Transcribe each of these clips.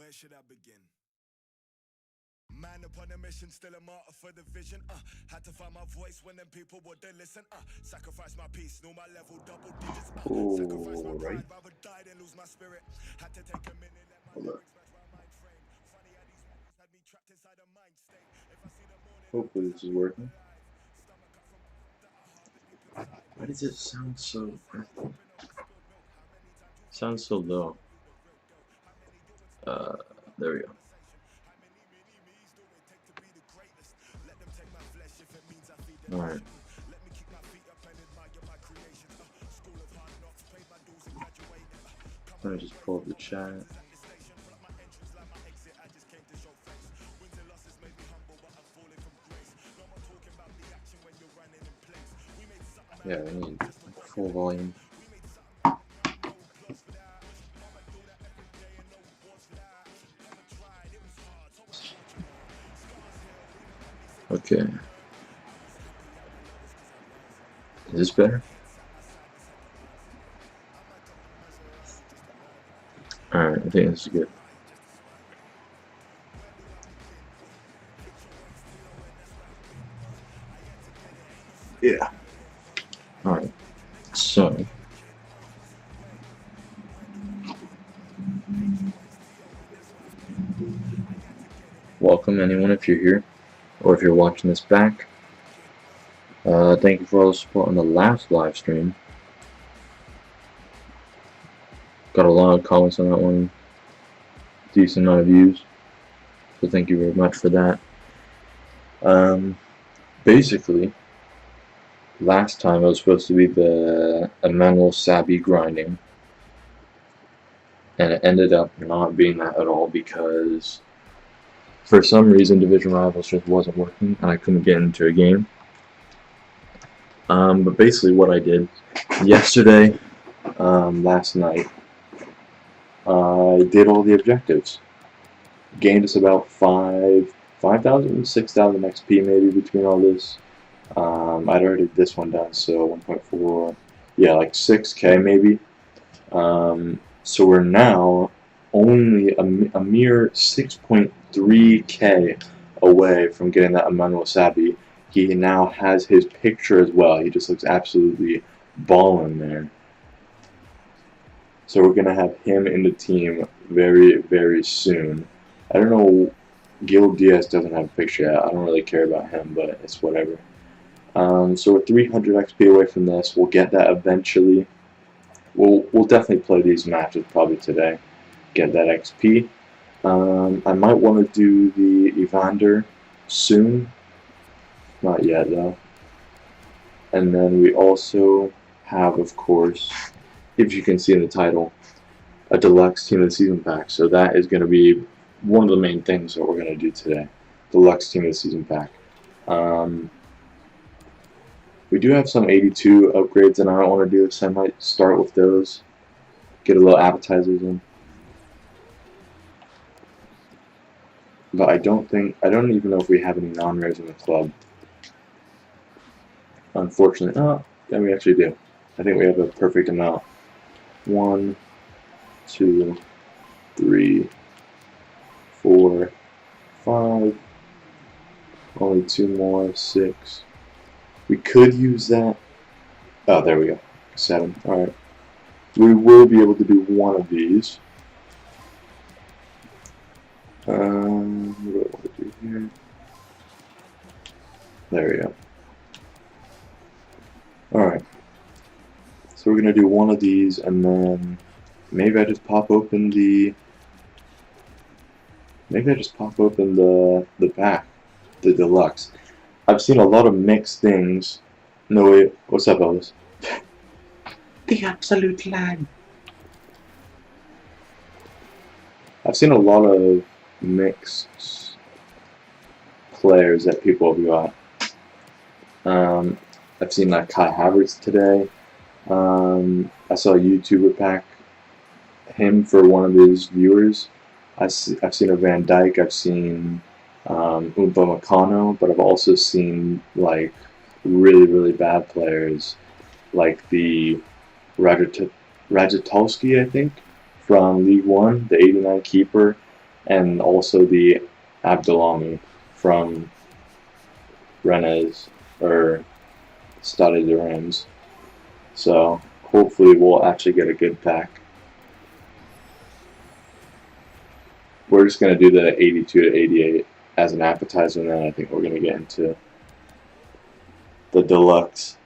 Where should I begin? Man upon a mission, still a martyr for the vision. Had to find my voice when them people wouldn't listen. Sacrifice my peace, know my level, double digits. Sacrifice my pride, rather die than lose my spirit. Had to take a minute, let my lyrics match my mind frame. Funny how these memories had me trapped inside a mind state. If I see the morning, Hopefully this is working. stomach cut from that I harbor deep inside. Why does it sound so low? There we go. All right. Let me just pull up the chat. Yeah, we need full volume. Okay. Is this better? Alright, I think this is good. Yeah. Alright. So welcome anyone if you're here, or if you're watching this back. Thank you for all the support on the last live stream. Got a lot of comments on that one. Decent amount of views. So thank you very much for that. Basically, last time it was supposed to be the Emmanuel Sabi grinding, and it ended up not being that at all because for some reason Division Rivals just wasn't working and I couldn't get into a game. But basically what I did yesterday, last night, I did all the objectives. Gained us about 5,000, 6,000 XP maybe between all this. I'd already this one done, so 1.4, yeah, like 6K maybe. So we're now only a mere 6.3K away from getting that Emmanuel Sabi. He now has his picture as well. He just looks absolutely ballin' there. So we're gonna have him in the team very, very soon. I don't know. Gil Diaz doesn't have a picture yet. I don't really care about him, but it's whatever. So we're 300 XP away from this. We'll get that eventually. We'll definitely play these matches probably today. Get that XP. I might want to do the Evander soon. Not yet though. And then we also have, of course, if you can see in the title, a Deluxe Team of the Season pack. So that is going to be one of the main things that we're going to do today. Deluxe Team of the Season pack. We do have some 82 upgrades, and I don't want to do this. I might start with those. Get a little appetizers in. But I don't even know if we have any non-rares in the club. Unfortunately, yeah, we actually do. I think we have a perfect amount. 1, 2, 3, 4, 5. Only 2 more, 6. We could use that. Oh, there we go. 7. Alright. We will be able to do one of these. What do I want to do here? There we go. Alright. So we're going to do one of these, and then maybe I just pop open the... Maybe I just pop open the pack. The Deluxe. I've seen a lot of mixed things. No, wait. What's up, Elvis? The absolute lag. I've seen a lot of mixed players that people have got. I've seen like Kai Havertz today. I saw a YouTuber pack him for one of his viewers. I've seen a Van Dijk. I've seen Upamecano, but I've also seen like really, really bad players like the Rajatowski, I think, from League One, the 89 keeper, and also the Abdelami from Rennes or Stade de Reims. So hopefully we'll actually get a good pack. We're just going to do the 82 to 88 as an appetizer, and then I think we're going to get into the deluxe.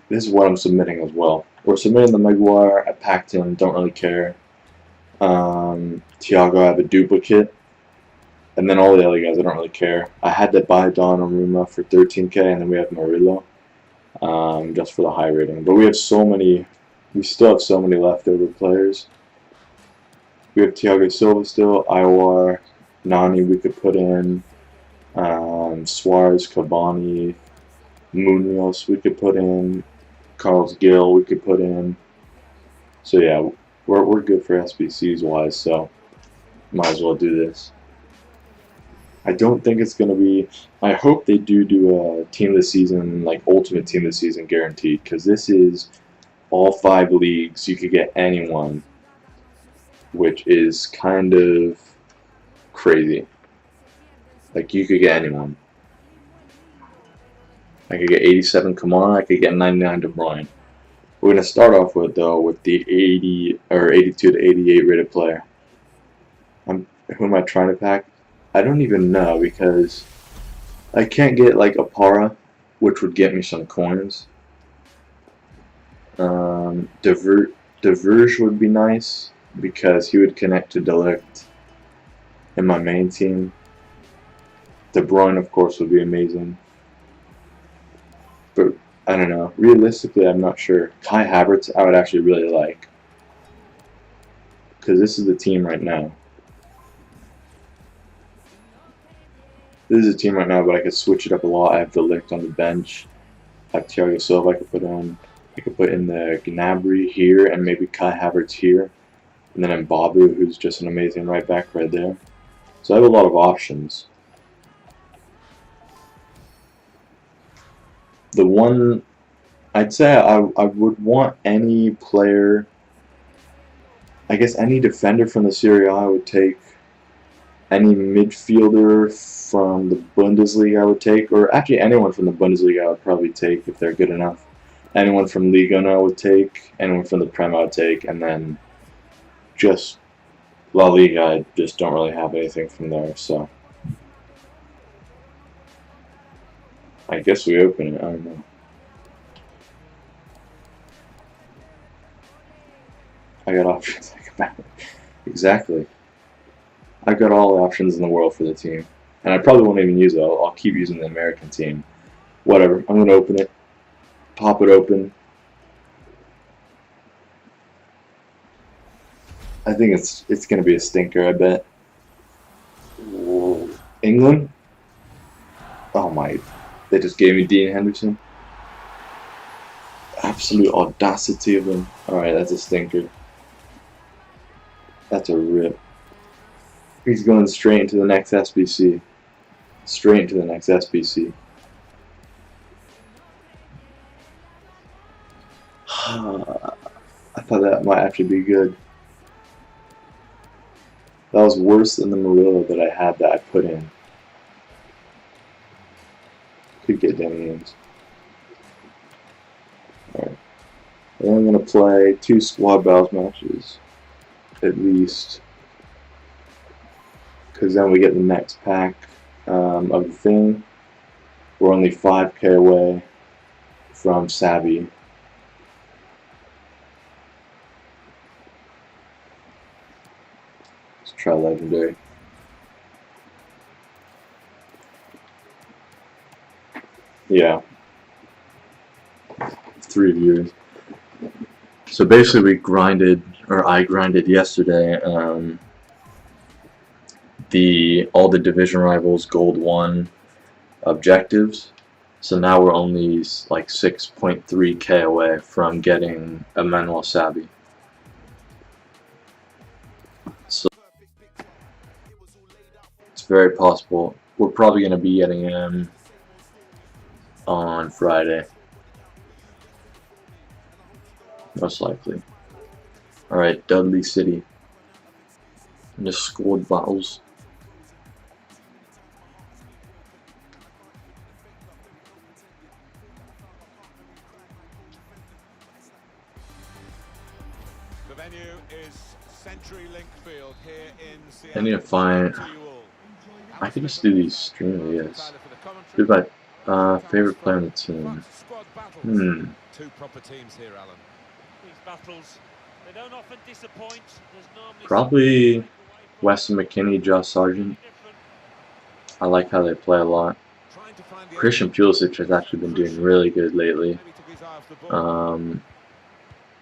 This is what I'm submitting as well. We're submitting the Maguire. I packed him, don't really care. Thiago, I have a duplicate. And then all the other guys, I don't really care. I had to buy Donnarumma for 13K, and then we have Murillo, just for the high rating. But we have so many, we still have so many leftover players. We have Thiago Silva still, Iwar, Nani we could put in, Suarez, Cavani, Munoz we could put in, Carlos Gil we could put in. So yeah, we're good for SBCs wise, so might as well do this. I don't think it's going to be, I hope they do a team of the season, like ultimate team of the season guaranteed, because this is all 5 leagues. You could get anyone, which is kind of crazy. Like, you could get anyone. I could get 87 Kamara, I could get 99 De Bruyne. We're going to start off with, though, with the 80 or 82 to 88 rated player. Who am I trying to pack? I don't even know, because I can't get like a para, which would get me some coins. Diverge would be nice, because he would connect to Deluxe in my main team. De Bruyne, of course, would be amazing. But I don't know. Realistically, I'm not sure. Kai Havertz, I would actually really like, because this is the team right now. This is a team right now, but I could switch it up a lot. I have Deluxe on the bench. I have Thiago Silva I could put on. I could put in the Gnabry here and maybe Kai Havertz here. And then Mbabu, who's just an amazing right back right there. So I have a lot of options. The one, I'd say I would want any player, I guess any defender from the Serie A I would take. Any midfielder from the Bundesliga I would take, or actually anyone from the Bundesliga I would probably take if they're good enough. Anyone from Liga I would take, anyone from the Prem I would take, and then just La Liga, I just don't really have anything from there, so I guess we open it, I don't know. I got options. Exactly. I've got all the options in the world for the team. And I probably won't even use it. I'll keep using the American team. Whatever. I'm going to open it. Pop it open. I think it's going to be a stinker, I bet. Whoa. England? Oh my. They just gave me Dean Henderson. Absolute audacity of them. Alright, that's a stinker. That's a rip. He's going straight into the next SBC. Straight into the next SBC. I thought that might actually be good. That was worse than the Murillo that I had that I put in. Could get Damians. Alright. And I'm going to play 2 squad battles matches. At least. Because then we get the next pack of the thing. We're only 5k away from Savvy. Let's try legendary. Yeah. 3 viewers. So basically we grinded, or I grinded yesterday, all the division rivals gold 1 objectives. So now we're only like 6.3k away from getting Emmanuel Sabi. So it's very possible. We're probably going to be getting him on Friday. Most likely. Alright, Dudley City. And just scored battles. The venue is CenturyLink Field here in I need Seattle. to find. I can just do these stream videos. Do my favorite player on the team. Two proper teams here, Alan. These battles, they don't often disappoint. There's normally Probably Weston McKennie, Josh Sargent. I like how they play a lot. Christian Pulisic has actually been doing really good lately. But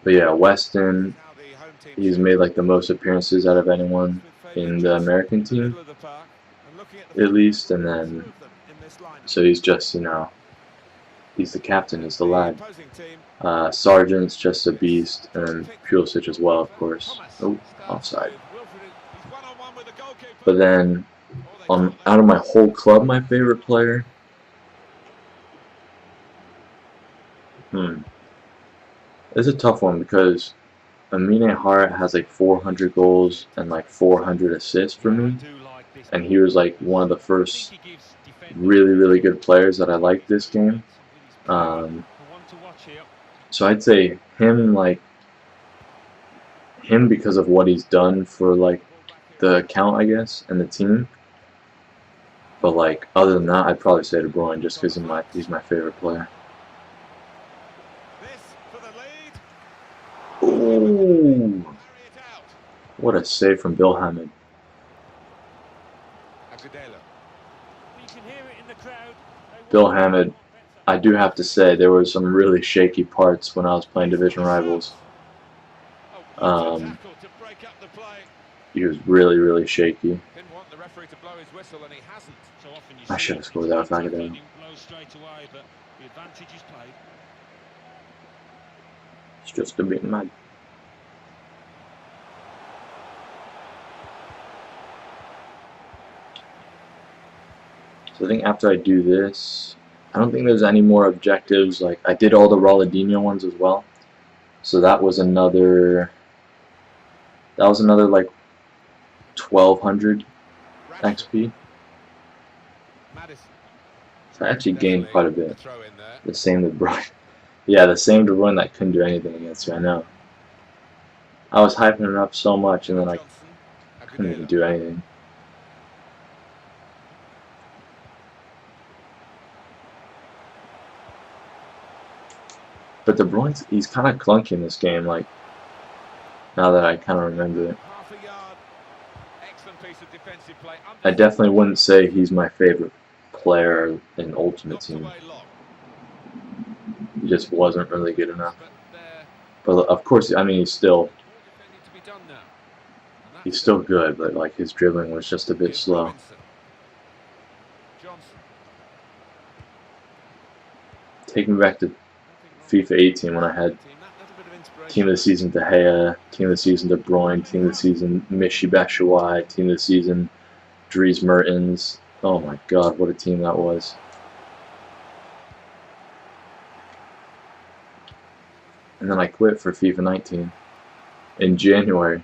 yeah, Weston, he's made like the most appearances out of anyone in the American team, at least. And then, so he's just, you know, he's the captain, he's the lad. Sargent's just a beast, and Pulisic as well, of course. Oh, offside. But then, out of my whole club, my favorite player. It's a tough one because Amine Hart has like 400 goals and like 400 assists for me, and he was like one of the first really good players that I liked this game. So I'd say him, because of what he's done for like the account, I guess, and the team. But like other than that, I'd probably say De Bruyne just because he's my favorite player. Ooh, what a save from Bill Hammond. Bill Hammond, I do have to say, there were some really shaky parts when I was playing Division Rivals. He was really shaky. I should have scored that with Aguilera. It's just a bit mad. So I think after I do this, I don't think there's any more objectives. Like, I did all the Ronaldinho ones as well. So that was another like 1200 XP. So I actually gained quite a bit. The same De Bruyne. Yeah, the same De Bruyne that couldn't do anything against me, I know. I was hyping it up so much and then I couldn't even do anything. But De Bruyne, he's kind of clunky in this game, like, now that I kind of remember it. I definitely wouldn't say he's my favorite player in Ultimate Team. He just wasn't really good enough. But of course, I mean, he's still good, but like his dribbling was just a bit slow. Take me back to FIFA 18 when I had Team of the Season De Gea, Team of the Season De Bruyne, Team of the Season Michy Batshuayi, Team of the Season Dries Mertens. Oh my God, what a team that was. And then I quit for FIFA 19 in January.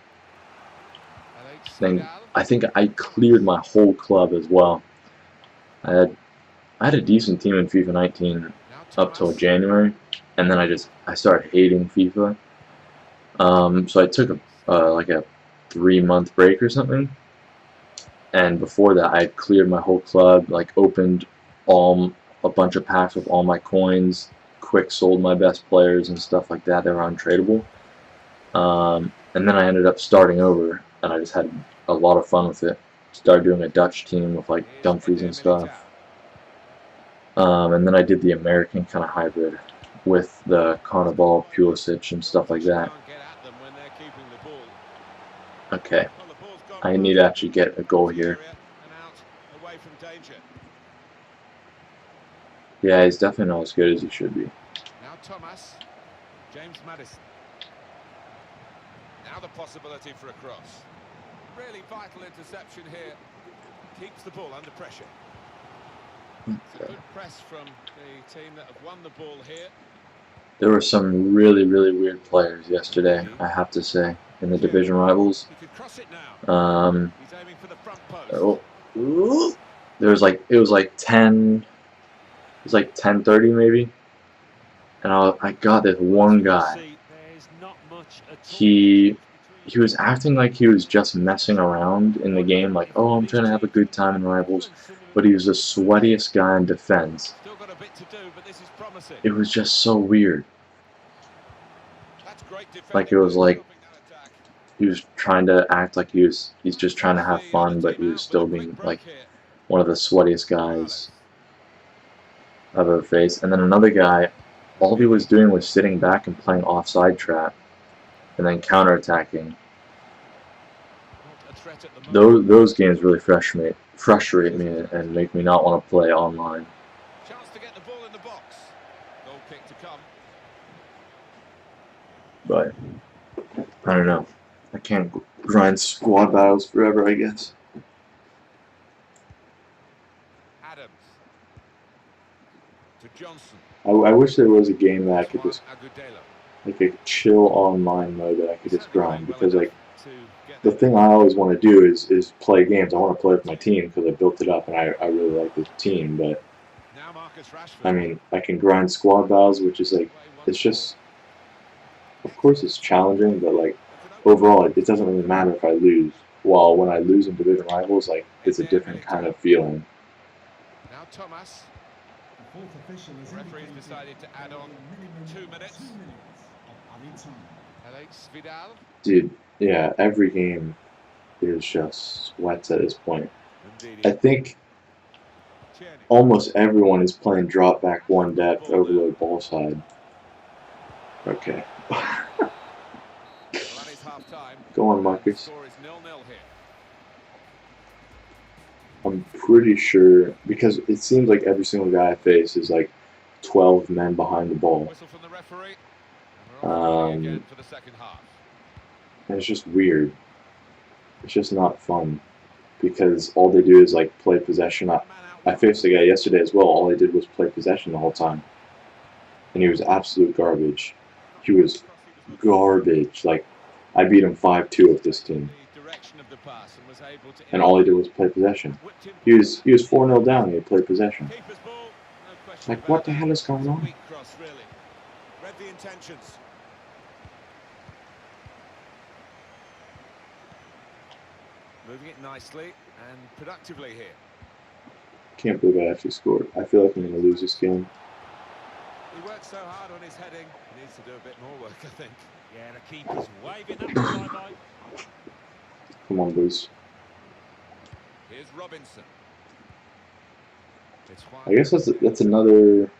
Then I think I cleared my whole club as well. I had a decent team in FIFA 19 up till January, and then I started hating FIFA. So I took like a 3-month break or something, and before that I had cleared my whole club, like opened a bunch of packs with all my coins, quick sold my best players and stuff like that. They were untradeable, and then I ended up starting over, and I just had a lot of fun with it. Started doing a Dutch team with like Dumfries and stuff. And then I did the American kind of hybrid with the Carnival, Pulisic, and stuff like that. Okay, I need to actually get a goal here. Yeah, he's definitely not as good as he should be. Now Thomas, James Maddison. Now the possibility for a cross. Really vital interception here. Keeps the ball under pressure. It's a good press from the team that have won the ball here. There were some really weird players yesterday, I have to say. in the division rivals. He could cross it now. He's aiming for the front post. There was like it was like 10:30 maybe, and I got this one guy. He was acting like he was just messing around in the game, like, oh, I'm trying to have a good time in rivals, but he was the sweatiest guy in defense. It was just so weird. Like it was like he was trying to act like he's just trying to have fun, but he was still being like one of the sweatiest guys I've ever faced. And then another guy, all he was doing was sitting back and playing offside trap, and then counterattacking. Those games really frustrate me and make me not want to play online. Chance to get the ball in the box. Goal kick to come. But I don't know. I can't grind squad battles forever, I guess. Adams to Johnson. I wish there was a game that I could just, like a chill online mode that I could just grind, because like the thing I always want to do is play games. I want to play with my team because I built it up and I really like the team, but I mean, I can grind squad battles, which is like, it's just, of course it's challenging, but like overall it doesn't really matter if I lose. While when I lose in division rivals, like it's a different kind of feeling. Now Thomas. The referee's decided to add on 2 minutes. Alex Vidal. Dude, yeah, every game is just sweats at this point. I think almost everyone is playing drop back one depth, overload ball side. Okay. Go on, Marcus. I'm pretty sure, because it seems like every single guy I face is like 12 men behind the ball. And it's just weird. It's just not fun, because all they do is like play possession. I faced a guy yesterday as well. All he did was play possession the whole time, and he was absolute garbage. He was garbage. Like, I beat him 5-2 with this team, and all he did was play possession. He was 4-0 down and he played possession. Like, what the hell is going on? Moving it nicely and productively here. Can't believe I actually scored. I feel like I'm going to lose this game. He works so hard on his heading. He needs to do a bit more work, I think. Yeah, the keeper's waving that bye-bye. Come on, boys. Here's Robinson. I guess that's another.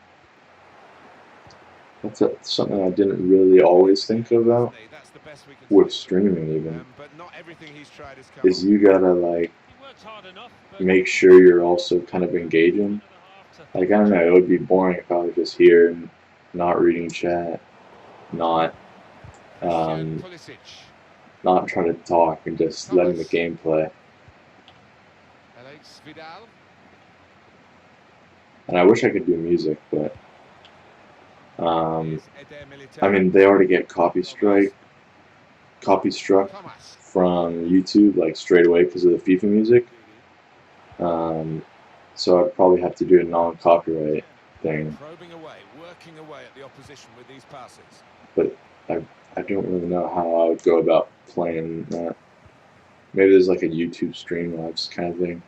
That's something I didn't really always think about with streaming, even. Is you gotta like make sure you're also kind of engaging. Like, I don't know, it would be boring if I was just here and not reading chat, not trying to talk and just letting the game play. And I wish I could do music, but I mean, they already get copy struck from YouTube like straight away because of the FIFA music. So I'd probably have to do a non-copyright thing. But I don't really know how I would go about playing that. Maybe there's like a YouTube Streamlabs kind of thing.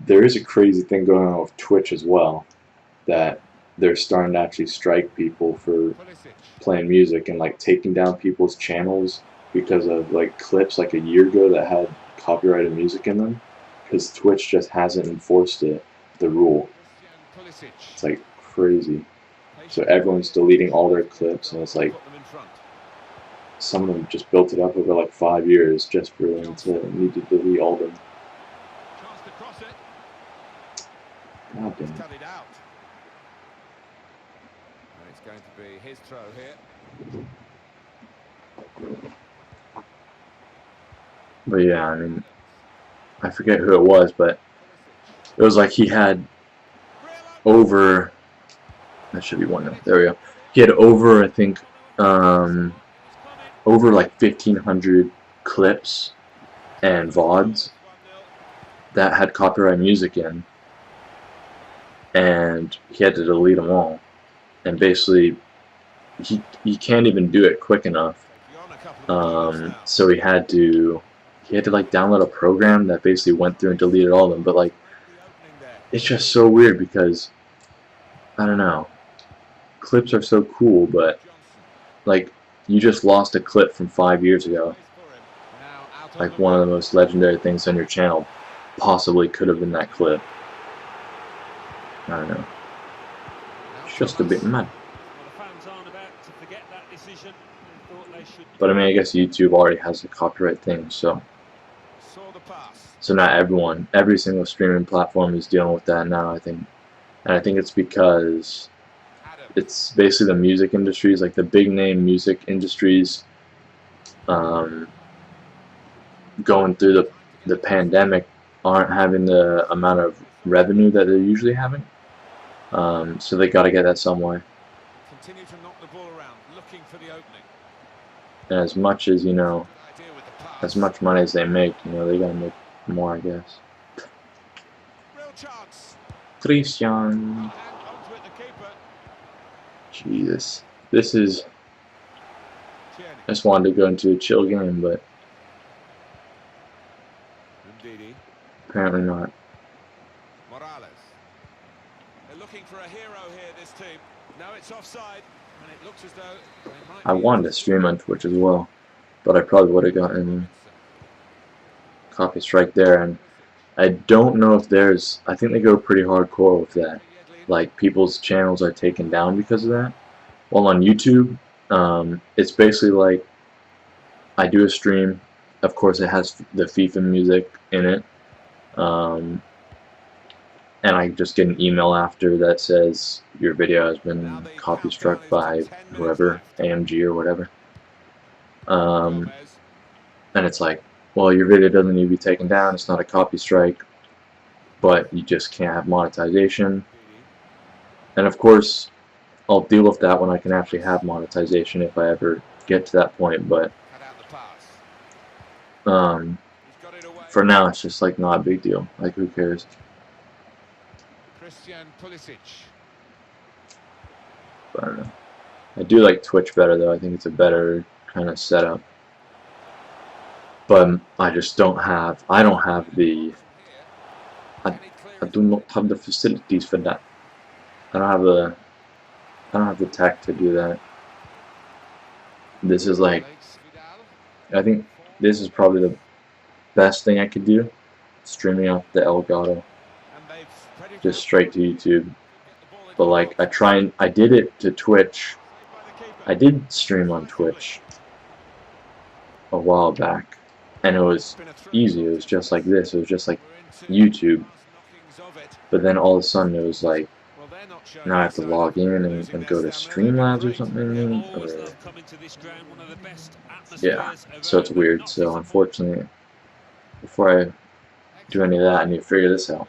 There is a crazy thing going on with Twitch as well, that they're starting to actually strike people for playing music and like taking down people's channels because of like clips like a year ago that had copyrighted music in them, because Twitch just hasn't enforced the rule. It's like crazy. So everyone's deleting all their clips, and it's like some of them just built it up over like 5 years just for them to need to delete all of them. God damn it. It's going to be his throw here. But yeah, I mean, I forget who it was, but it was like he had over. That should be 1-0. There we go. He had over, I think, over like 1,500 clips and VODs that had copyright music in, and he had to delete them all. And basically, he can't even do it quick enough. So he had to like download a program that basically went through and deleted all of them. But like, it's just so weird because I don't know. Clips are so cool, but like, you just lost a clip from 5 years ago. Like, one of the most legendary things on your channel possibly could have been that clip. I don't know. It's just a bit mad. But I mean, I guess YouTube already has a copyright thing, so not everyone, every single streaming platform is dealing with that now, I think. And I think it's because it's basically the music industries, like the big name music industries, going through the pandemic, aren't having the amount of revenue that they're usually having. So they got to get that some way. Continue to knock the ball around, looking for the opening. And as much as, you know, as much money as they make, you know, they got to make more, I guess. Real chance. Christian. Jesus. This is... I just wanted to go into a chill game, but apparently not. Morales. They're looking for a hero here, this team. No, it's offside, and it looks as though they might I wanted to stream on Twitch as well, but I probably would have gotten copy strike there, and I don't know if there's... I think they go pretty hardcore with that. Like, people's channels are taken down because of that. Well, on YouTube, it's basically like I do a stream. Of course, it has the FIFA music in it. And I just get an email after that says your video has been copy struck by whoever, AMG or whatever. And it's like, well, your video doesn't need to be taken down. It's not a copy strike, but you just can't have monetization. And of course, I'll deal with that when I can actually have monetization if I ever get to that point. But for now, it's just like not a big deal. Like, who cares? But I don't know. I do like Twitch better though. I think it's a better kind of setup. But I just don't have. I don't have the. I do not have the facilities for that. I don't have the tech to do that. This is like, I think this is probably the best thing I could do, streaming off the Elgato, just straight to YouTube. But like, I did it to Twitch. I did stream on Twitch a while back, and it was easy. It was just like this. It was just like YouTube. But then all of a sudden it was like, now I have to log in and go to Streamlabs or something. Or, yeah, so it's weird. So unfortunately, before I do any of that, I need to figure this out.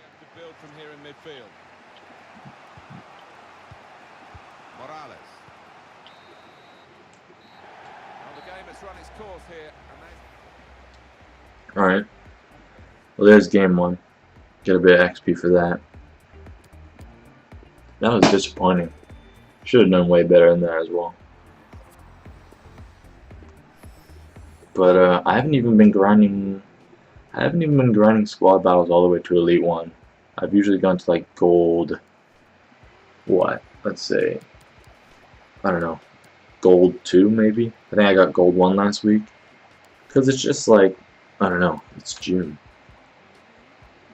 Alright. Well, there's game one. Get a bit of XP for that. That was disappointing. Should have done way better in there as well. But I haven't even been grinding. I haven't even been grinding squad battles all the way to Elite 1. I've usually gone to like Gold. What? Let's say. I don't know. Gold 2 maybe. I think I got Gold 1 last week. Because it's just like, I don't know. It's June.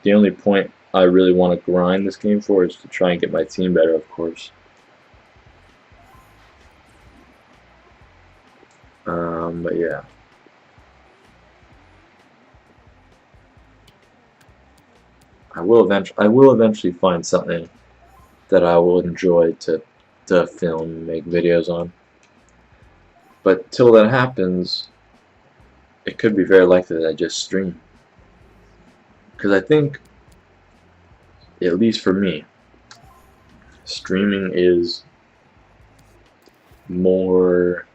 The only point I really want to grind this game for is to try and get my team better, of course. But yeah. I will eventually find something that I will enjoy to film and make videos on. But till that happens, it could be very likely that I just stream. Because I think, at least for me, streaming is more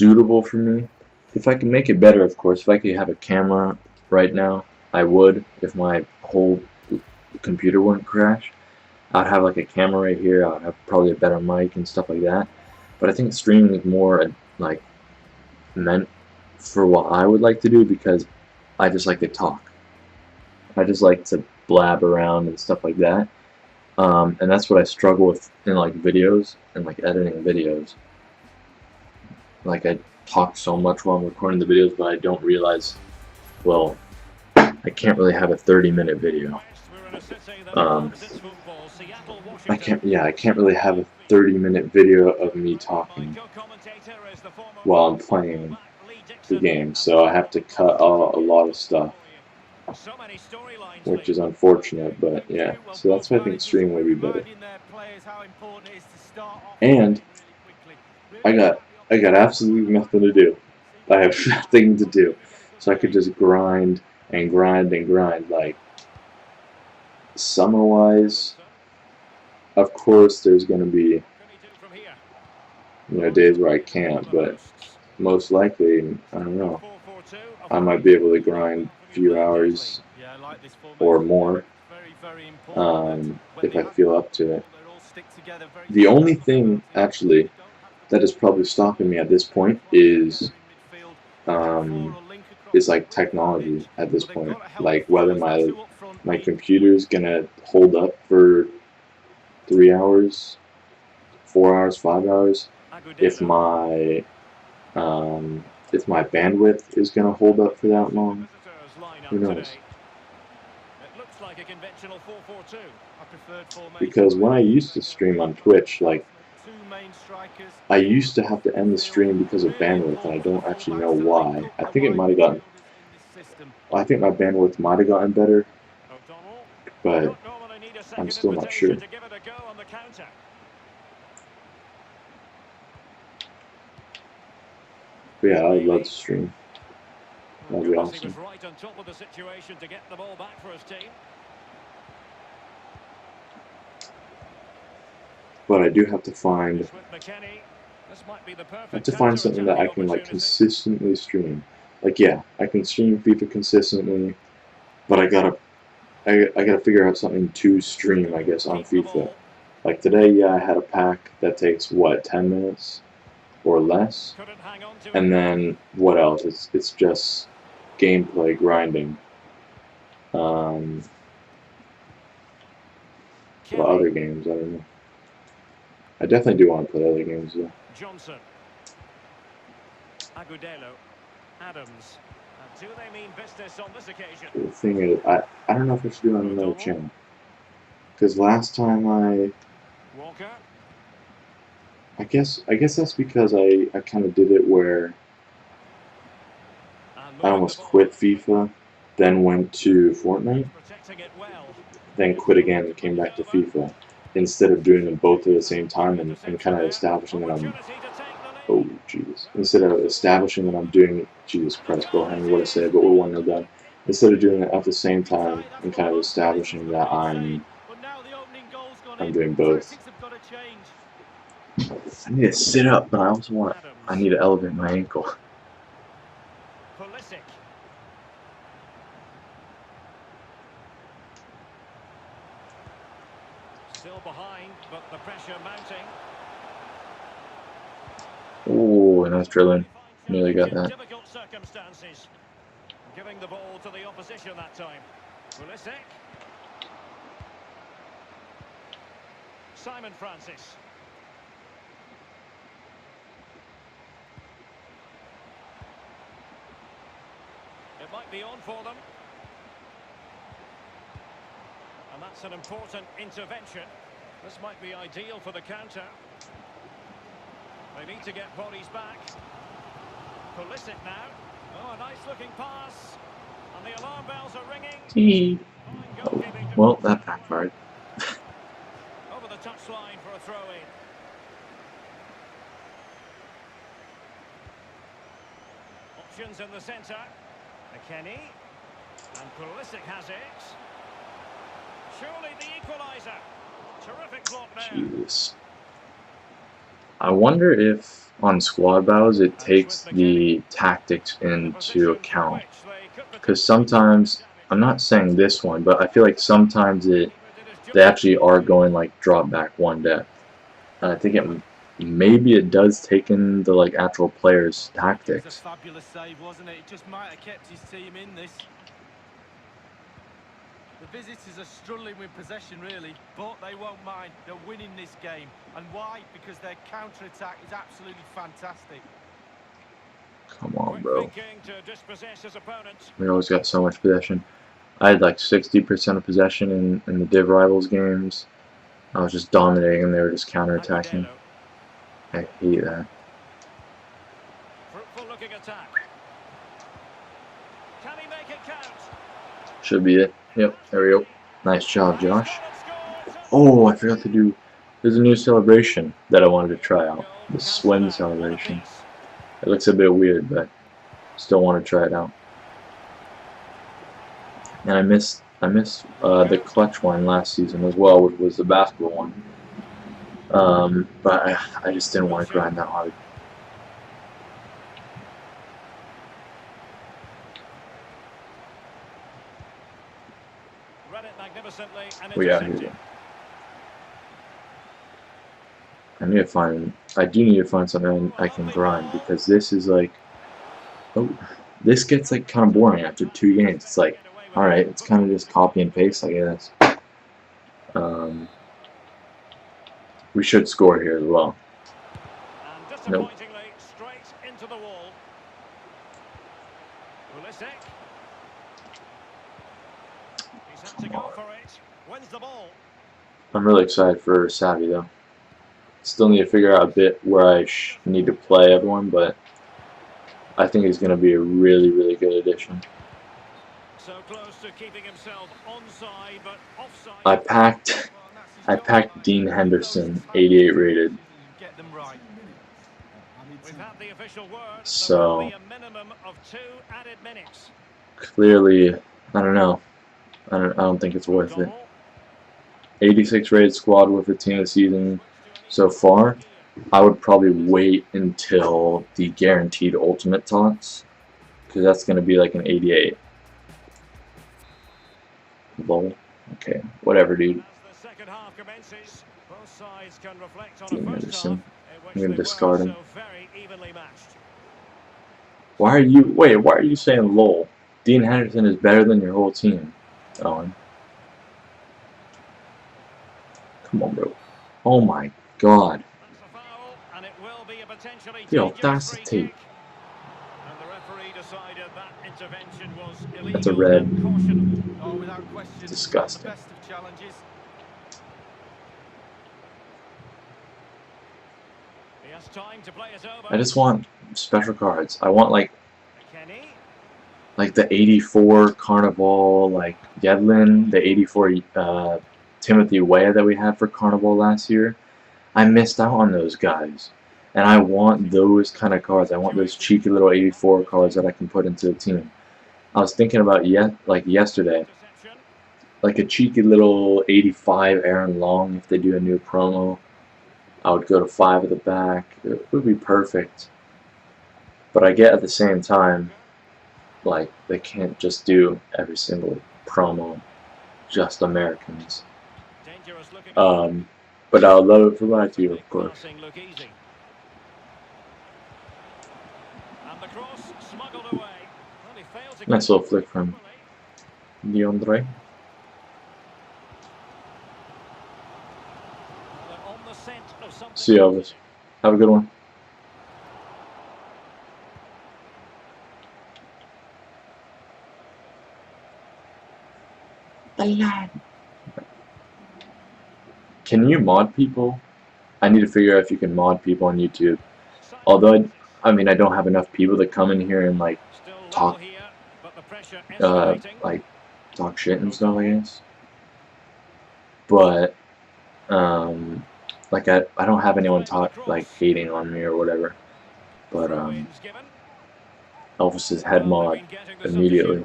suitable for me. If I can make it better, of course, if I could have a camera right now, I would. If my whole computer wouldn't crash, I'd have like a camera right here. I'd have probably a better mic and stuff like that. But I think streaming is more like meant for what I would like to do, because I just like to talk. I just like to blab around and stuff like that. And that's what I struggle with in like videos and like editing videos. Like I talk so much while I'm recording the videos, but I don't realize, well, I can't really have a 30-minute video. I can't really have a 30-minute video of me talking while I'm playing the game, so I have to cut a lot of stuff, which is unfortunate, but yeah, so that's why I think streaming would be better. And I got absolutely nothing to do. I have nothing to do, so I could just grind and grind and grind. Like, summer-wise, of course, there's gonna be, you know, days where I can't, but most likely, I don't know, I might be able to grind a few hours or more if I feel up to it. The only thing, actually, that is probably stopping me at this point is like technology at this point. Like whether my computer's gonna hold up for 3 hours, 4 hours, 5 hours. If my bandwidth is gonna hold up for that long, who knows? Because when I used to stream on Twitch, like, I used to have to end the stream because of bandwidth, and I don't actually know why. I think it might have gotten, I think my bandwidth might have gotten better, but I'm still not sure. But yeah, I would love to stream. That'd be awesome. But I do have to find something that I can like consistently stream. Like, yeah, I can stream FIFA consistently, but I gotta figure out something to stream, I guess, on FIFA. Like today, yeah, I had a pack that takes what, 10 minutes or less, and then what else? It's just gameplay grinding. Well, other games, I don't know. I definitely do want to play other games though. Johnson. Agudelo. Adams. Do they mean business on this occasion? The thing is, I don't know if I should do it on another channel. Because last time Walker. I guess that's because I kind of did it where I almost quit FIFA, then went to Fortnite, then quit again and came back to FIFA, instead of doing them both at the same time and kind of establishing that I'm, oh Jesus, instead of establishing that I'm doing, Jesus Christ, bro, I don't know what to say, but we're 1-0 down. Instead of doing it at the same time and kind of establishing that I'm doing both. I need to sit up, but I also I need to elevate my ankle. Still behind, but the pressure mounting. Oh, nice dribbling. Nearly got that. Difficult circumstances. Giving the ball to the opposition that time. Pulisic. Simon Francis. It might be on for them. And that's an important intervention. This might be ideal for the counter. They need to get bodies back. Pulisic now. Oh, a nice-looking pass. And the alarm bells are ringing. Oh, well, that backfired. Over the touchline for a throw-in. Options in the centre. McKennie. And Pulisic has it. Surely the equaliser. Terrific block there. Jesus. I wonder if on squad battles, it takes the tactics into account. Because sometimes, I'm not saying this one, but I feel like sometimes they actually are going like drop back one depth. I think maybe it does take in the like actual players' tactics. It was a fabulous save, wasn't it? It just might have kept his team in this. The visitors are struggling with possession, really, but they won't mind. They're winning this game. And why? Because their counter-attack is absolutely fantastic. Come on, bro. To dispossess his opponents. We always got so much possession. I had like 60% of possession in the Div Rivals games. I was just dominating and they were just counterattacking. I hate that. Fruitful looking attack. Can he make it count? Should be it. Yep, there we go. Nice job, Josh. Oh, I forgot to do... There's a new celebration that I wanted to try out. The swim celebration. It looks a bit weird, but still want to try it out. And I missed the clutch one last season as well, which was the basketball one. But I just didn't want to grind that hard. Read it magnificently and We out here. I do need to find something I can grind, because this is like, oh, this gets like kind of boring after 2 games. It's like, alright, it's kind of just copy and paste, I guess. We should score here as well. Nope. Straight into the wall. He's had to go for it. Wins the ball. I'm really excited for Savvy though. Still need to figure out a bit where I need to play everyone, but I think he's going to be a really, really good addition. So close to keeping himself onside, but offside. I packed Dean Henderson, 88 rated. Get them right. We've had the official word. So There will be a minimum of 2 added minutes. Clearly, I don't know. I don't think it's worth it. 86 rated squad with the team of the season so far. I would probably wait until the guaranteed ultimate tots, because that's going to be like an 88. Lol. Okay, whatever, dude. Dean Henderson. I'm going to discard him. Why are you saying lol? Dean Henderson is better than your whole team, Owen. Come on, bro. Oh my god. The audacity. That's a red. Disgusting. I just want special cards. I want like the 84 Carnival, like Yedlin, the 84 Timothy Weah that we had for Carnival last year. I missed out on those guys. And I want those kind of cards. I want those cheeky little 84 cards that I can put into the team. I was thinking about yesterday, like a cheeky little 85 Aaron Long if they do a new promo. I would go to 5 at the back. It would be perfect. But I get at the same time, like, they can't just do every single promo, just Americans. But I would love it for Latino, of course. Nice little flick from DeAndre. See you, Elvis. Have a good one. Can you mod people? I need to figure out if you can mod people on YouTube. Although, I mean, I don't have enough people to come in here and like talk shit and stuff, I guess. But like I don't have anyone hating on me or whatever. But Elvis is head mod immediately.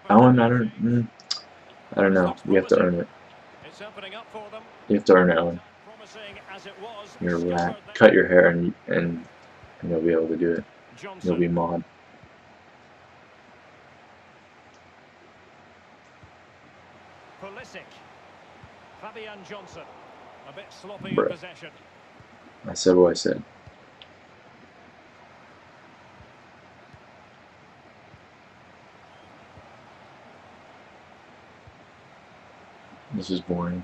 Alan, I don't know. You have to earn it. You have to earn it, Alan. it was. You're a rat. Scuppered there. Cut your hair and you'll be able to do it. Johnson. You'll be mod. Pulisic. Fabian Johnson. A bit sloppy Bruh. in possession. I said what I said. This is boring.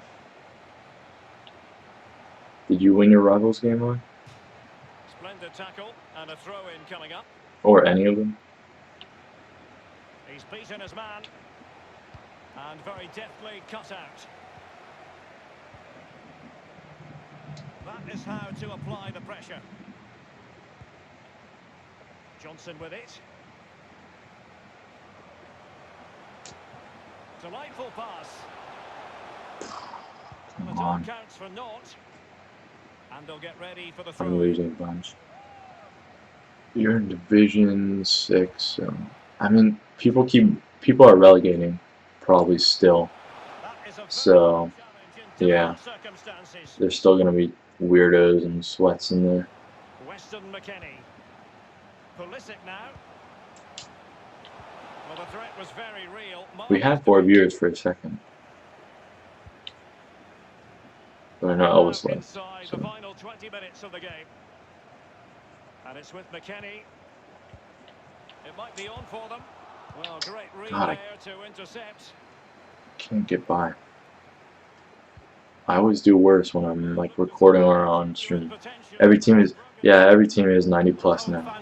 Did you win your Rivals game on? Splendid tackle and a throw-in coming up. Or any of them? He's beaten his man. And very deftly cut out. That is how to apply the pressure. Johnson with it. Delightful pass. Come The on. time counts for naught. And they'll get ready for the I'm throw. losing a bunch. You're in Division 6, so I mean people are relegating probably still. So yeah. There's still gonna be weirdos and sweats in there. Weston McKennie. Pulisic now. Well, the threat was very real. We had 4 viewers for a second. But I know Elvis left. Inside So. the final 20 minutes of the game. And it's with McKennie. It might be on for them. Well, great read God, I there to intercept. can't get by. I always do worse when I'm like recording or on stream. Every team is 90 plus now.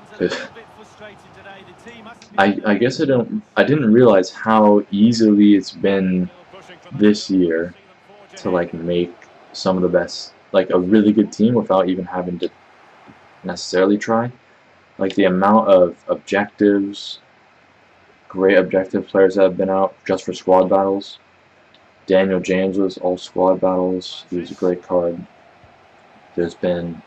I guess I didn't realize how easily it's been this year to like make some of the best, like a really good team without even having to necessarily try. Like the amount of objectives, great objective players that have been out just for squad battles. Daniel James was all squad battles. He was a great card. There's been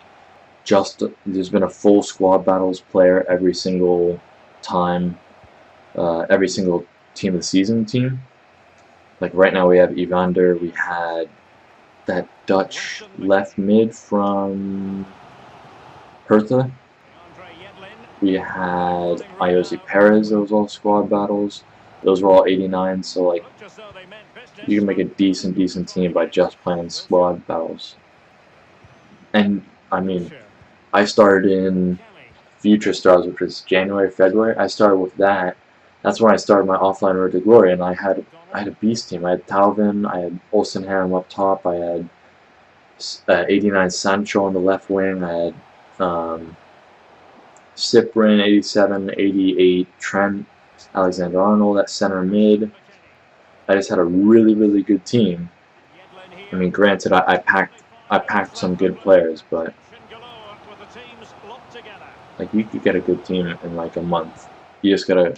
a full squad battles player every single time, every single team of the season team. Like right now we have Evander. We had that Dutch left mid from Hertha. We had Iosi Perez. That was all squad battles. Those were all 89. So like, you can make a decent team by just playing squad battles. And I mean, I started in Future Stars, which was January, February. I started with that. That's when I started my offline road to glory, and I had a beast team. I had Talvin, I had Olsenham up top, I had 89 Sancho on the left wing, I had Cyprian, 87, 88 Trent, Alexander-Arnold at center mid. I just had a really good team. I mean, granted, I packed some good players, but like you could get a good team in like a month. You just gotta,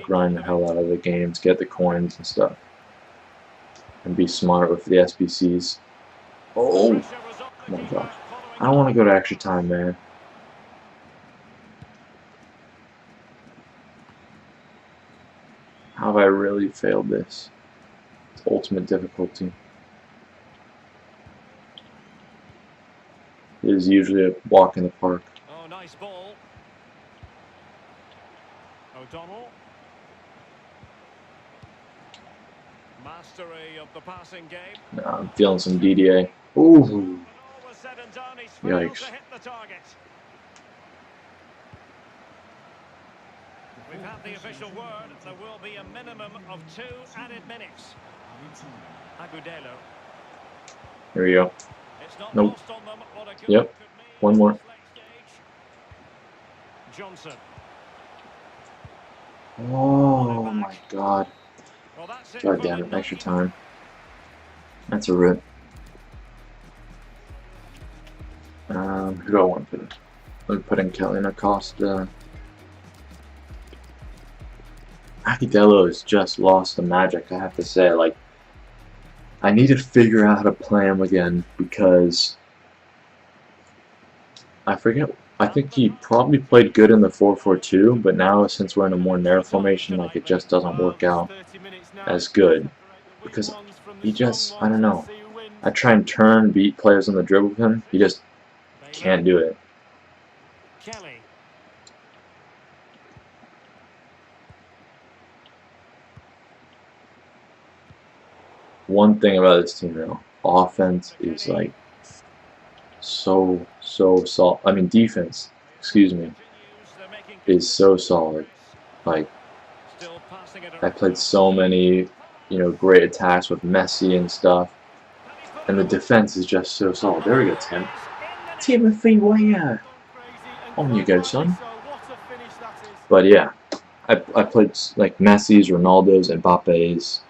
grind the hell out of the games, get the coins and stuff, and be smart with the SBCs. Oh my gosh! I don't want to go to extra time, man. How have I really failed this? It's ultimate difficulty. It is usually a walk in the park. Oh, nice ball. O'Donnell. Mastery of the passing game. Nah, I'm feeling some DDA. Ooh. Yikes. We've had the official word. There will be a minimum of 2 added minutes. Agudelo. Here we go. It's not Nope. lost on them what a goal Yep. could mean One more. at this late stage. Johnson. Oh my god. Well, that's it God for damn the it, extra 90 time. That's a rip. Who do I want to put in? Let me put in Kelly and Acosta. Agudelo has just lost the magic, I have to say. Like, I need to figure out how to play him again because I forget. I think he probably played good in the 4-4-2, but now since we're in a more narrow formation, like it just doesn't work out as good because he just, I don't know. I try and beat players on the dribble with him. He just can't do it. Kelly. One thing about this team though, offense is like so solid. I mean defense, excuse me, is so solid. Like I played so many, great attacks with Messi and stuff, and the defense is just so solid. There we go, Tim. Timothy Weah. On you go, son. But yeah, I played like Messi's, Ronaldo's, Mbappe's,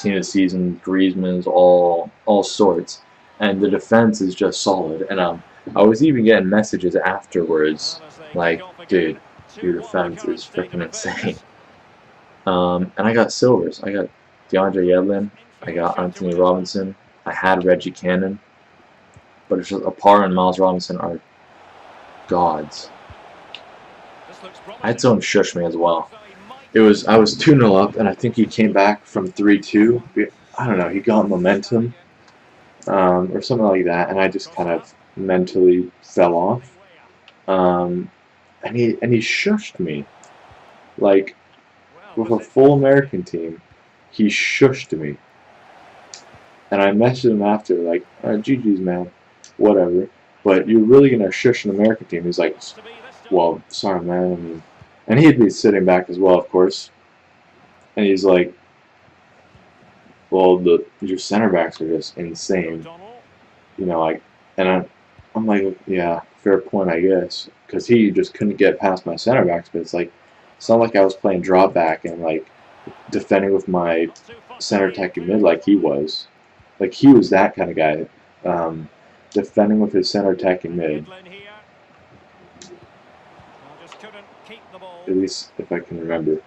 team of the season, Griezmann's, all sorts, and the defense is just solid. And I was even getting messages afterwards, like, dude, your defense is freaking insane. And I got silvers. I got DeAndre Yedlin. I got Anthony Robinson. I had Reggie Cannon. But it's just Apar and Miles Robinson are gods. I had someone shush me as well. I was 2-0 up, and I think he came back from 3-2. I don't know. He got momentum, or something like that, and I just kind of mentally fell off. And he shushed me, like with a full American team. He shushed me, and I messaged him after, like, GG's, man, whatever. But you're really gonna shush an American team? He's like, well, sorry, man. I mean, and he'd be sitting back as well, of course. And he's like, well, your center backs are just insane. I'm like, yeah, fair point, I guess. Because he just couldn't get past my center backs. But it's like, it's not like I was playing drop back and like defending with my center attacking mid like he was. Like he was that kind of guy, defending with his center attacking mid. At least if I can remember.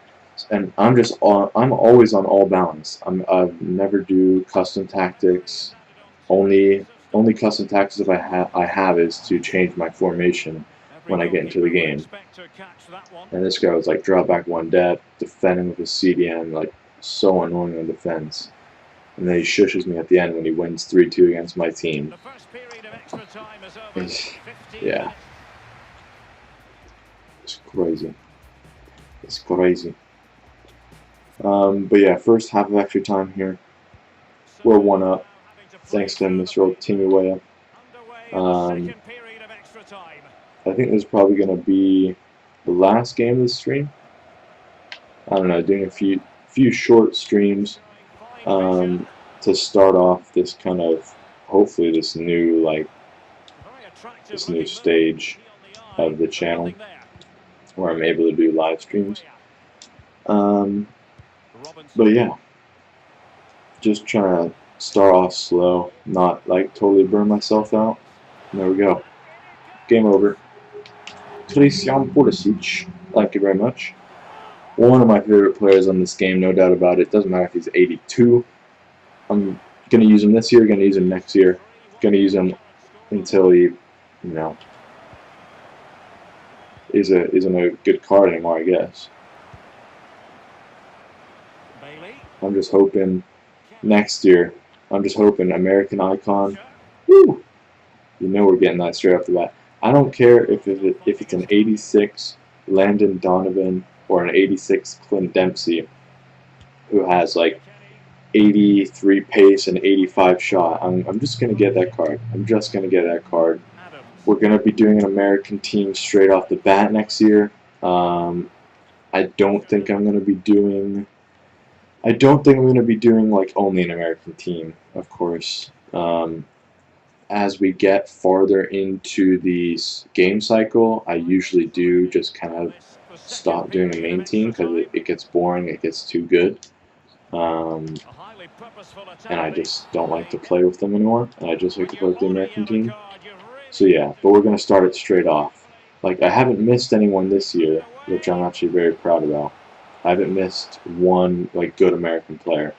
And I'm always on all balance. I never do custom tactics. Only custom tactics I have is to change my formation when I get into the game. And this guy was like drop back one depth, defending with his CDM, like so annoying on defense. And then he shushes me at the end when he wins 3-2 against my team. Yeah. It's crazy. It's crazy. But yeah, first half of extra time here. We're 1 up. Thanks to Mr. Old Timmy Weah. I think this is probably going to be the last game of the stream. I don't know, doing a few short streams to start off this kind of, hopefully this new stage of the channel where I'm able to do live streams. But yeah, just trying to start off slow, not like totally burn myself out. And there we go. Game over. Christian Pulisic, thank you very much. One of my favorite players on this game, no doubt about it. Doesn't matter if he's 82. I'm going to use him this year, going to use him next year. Going to use him until he, isn't a good card anymore, I guess. I'm just hoping next year, American Icon. Woo! We're getting that straight off the bat. I don't care if it's an 86 Landon Donovan or an 86 Clint Dempsey who has like 83 pace and 85 shot. I'm just going to get that card. We're going to be doing an American team straight off the bat next year. I don't think I'm going to be doing like only an American team, of course. As we get farther into the game cycle, I usually do just kind of stop doing a main team because it gets boring, it gets too good. And I just don't like to play with them anymore, and I just like to play with the American team. So yeah, but we're going to start it straight off. Like, I haven't missed anyone this year, which I'm actually very proud about. I haven't missed one good American player.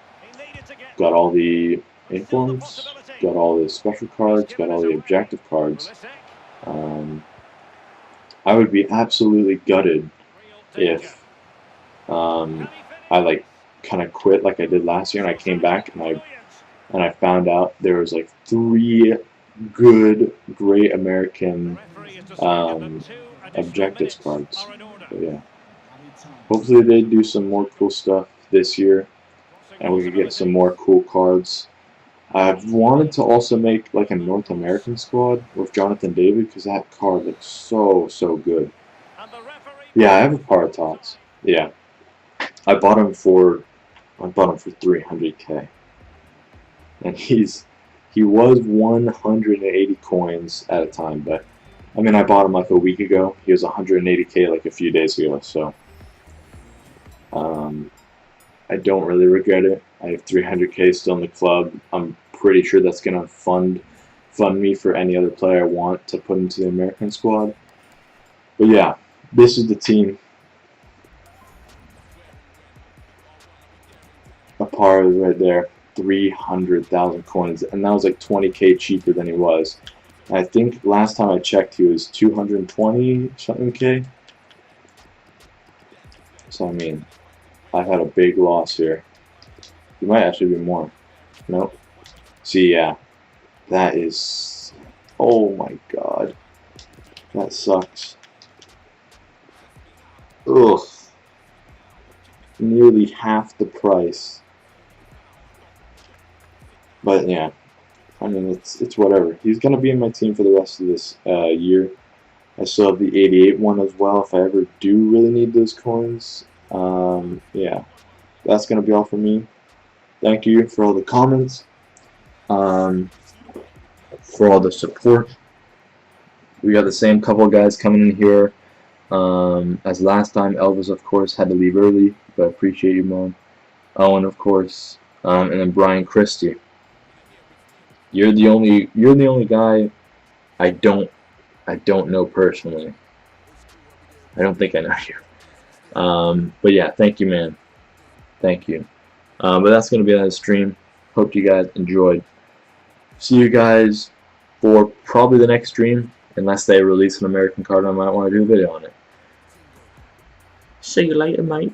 Got all the informs, got all the special cards, got all the objective cards. I would be absolutely gutted if I kind of quit like I did last year and I came back and I and I found out there was like 3 good, great The American referee is decided that 2 additional objectives minutes cards. are in order. But yeah, hopefully they do some more cool stuff this year, Crossing and we could get some possibility. more cool cards. I've wanted to also make like a North American squad with Jonathan David because that card looks so good. And the referee Yeah, I have a blows the Paradox. whistle. Yeah, I bought him for 300k, and he was 180 coins at a time, but I mean I bought him like a week ago. He was 180k like a few days ago, so um, I don't really regret it. I have 300k still in the club. I'm pretty sure that's gonna fund me for any other player I want to put into the American squad. But yeah, this is the team. A par right there, 300,000 coins, and that was like 20k cheaper than he was. I think last time I checked, he was 220 something k. So I mean, I've had a big loss here. He might actually be more. Nope. See, yeah, that is. Oh my god, that sucks. Ugh, nearly half the price. But yeah, I mean it's whatever. He's gonna be in my team for the rest of this year. I still have the 88 one as well if I ever do really need those coins. Yeah, that's gonna be all for me. Thank you for all the comments, for all the support. We got the same couple of guys coming in here as last time. Elvis, of course, had to leave early, but I appreciate you, Mom. Owen, of course, and then Brian Christie. You're the only guy I don't know personally. I don't think I know you. But yeah, thank you, man. Thank you. But that's gonna be on the stream. Hope you guys enjoyed. See you guys for probably the next stream, unless they release an American card. I might want to do a video on it. See you later, mate.